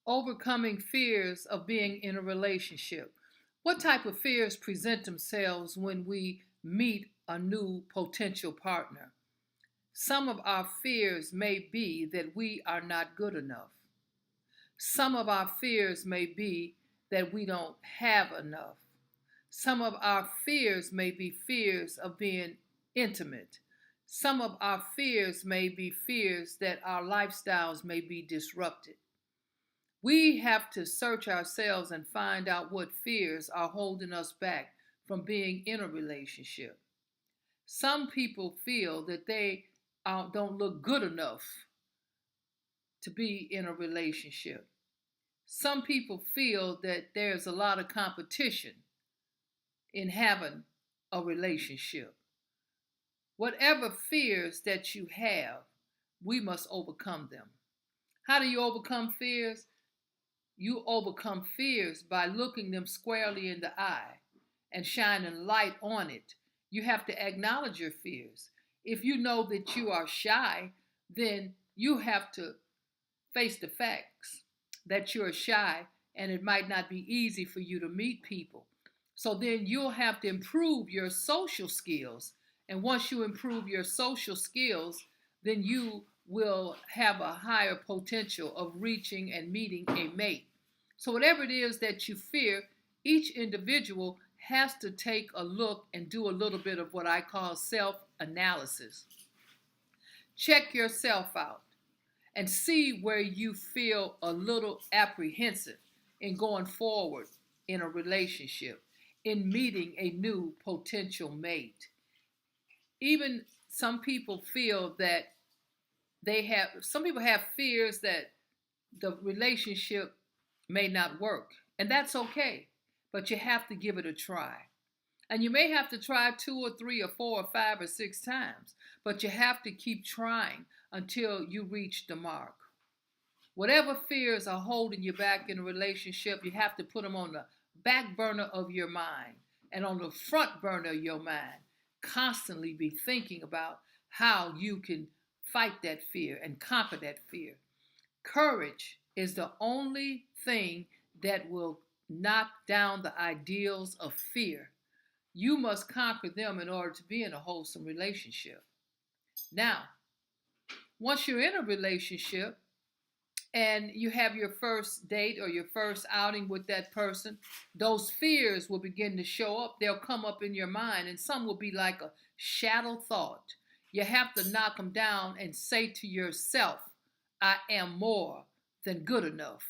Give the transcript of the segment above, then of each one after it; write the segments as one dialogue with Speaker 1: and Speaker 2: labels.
Speaker 1: Overcoming fears of being in a relationship. What type of fears present themselves when we meet a new potential partner? Some of our fears may be that we are not good enough. Some of our fears may be that we don't have enough. Some of our fears may be fears of being intimate. Some of our fears may be fears that our lifestyles may be disrupted. We have to search ourselves and find out what fears are holding us back from being in a relationship. Some people feel that they don't look good enough to be in a relationship. Some people feel that there's a lot of competition in having a relationship. Whatever fears that you have, we must overcome them. How do you overcome fears? You overcome fears by looking them squarely in the eye and shining light on it. You have to acknowledge your fears. If you know that you are shy, then you have to face the facts that you're shy and it might not be easy for you to meet people. So then you'll have to improve your social skills. And once you improve your social skills, then you will have a higher potential of reaching and meeting a mate. So, whatever it is that you fear, each individual has to take a look and do a little bit of what I call self analysis. Check yourself out and see where you feel a little apprehensive in going forward in a relationship, in meeting a new potential mate. Even some people feel that some people have fears that the relationship may not work, and that's okay, but you have to give it a try. And you may have to try two or three or four or five or six times, but you have to keep trying until you reach the mark. Whatever fears are holding you back in a relationship, you have to put them on the back burner of your mind and on the front burner of your mind. Constantly be thinking about how you can fight that fear and conquer that fear. Courage is the only thing that will knock down the ideals of fear. You must conquer them in order to be in a wholesome relationship. Now, once you're in a relationship and you have your first date or your first outing with that person, those fears will begin to show up. They'll come up in your mind, and some will be like a shadow thought. You have to knock them down and say to yourself, I am more than good enough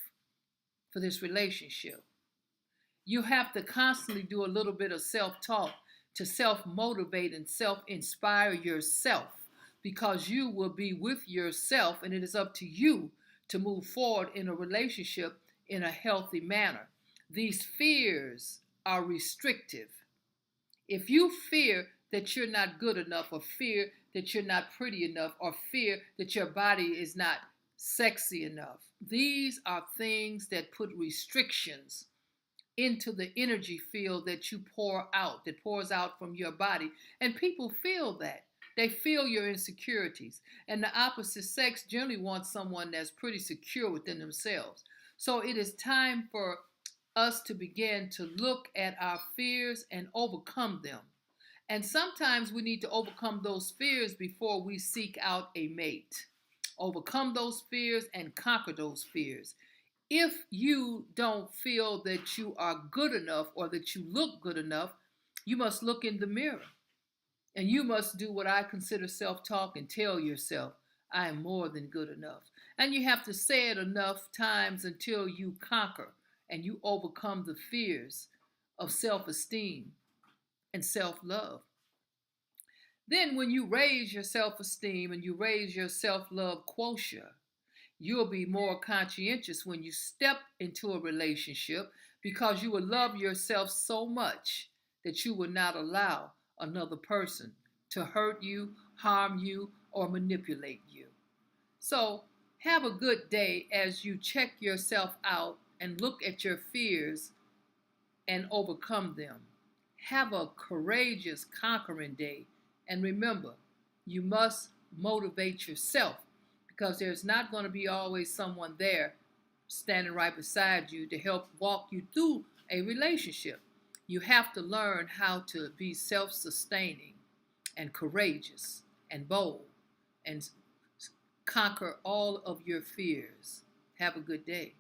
Speaker 1: for this relationship. You have to constantly do a little bit of self talk to self motivate and self inspire yourself, because you will be with yourself and it is up to you to move forward in a relationship in a healthy manner. These fears are restrictive. If you fear that you're not good enough, or fear that you're not pretty enough, or fear that your body is not sexy enough, these are things that put restrictions into the energy field that you pour out, that pours out from your body. And people feel that. They feel your insecurities. And the opposite sex generally wants someone that's pretty secure within themselves. So it is time for us to begin to look at our fears and overcome them. And sometimes we need to overcome those fears before we seek out a mate. Overcome those fears and conquer those fears. If you don't feel that you are good enough or that you look good enough, you must look in the mirror. And you must do what I consider self-talk and tell yourself, I am more than good enough. And you have to say it enough times until you conquer and you overcome the fears of self-esteem and self-love. Then when you raise your self-esteem and you raise your self-love quotient, you'll be more conscientious when you step into a relationship, because you will love yourself so much that you will not allow another person to hurt you, harm you, or manipulate you. So have a good day as you check yourself out and look at your fears and overcome them. Have a courageous, conquering day. And remember, you must motivate yourself, because there's not going to be always someone there standing right beside you to help walk you through a relationship. You have to learn how to be self sustaining and courageous and bold and conquer all of your fears. Have a good day.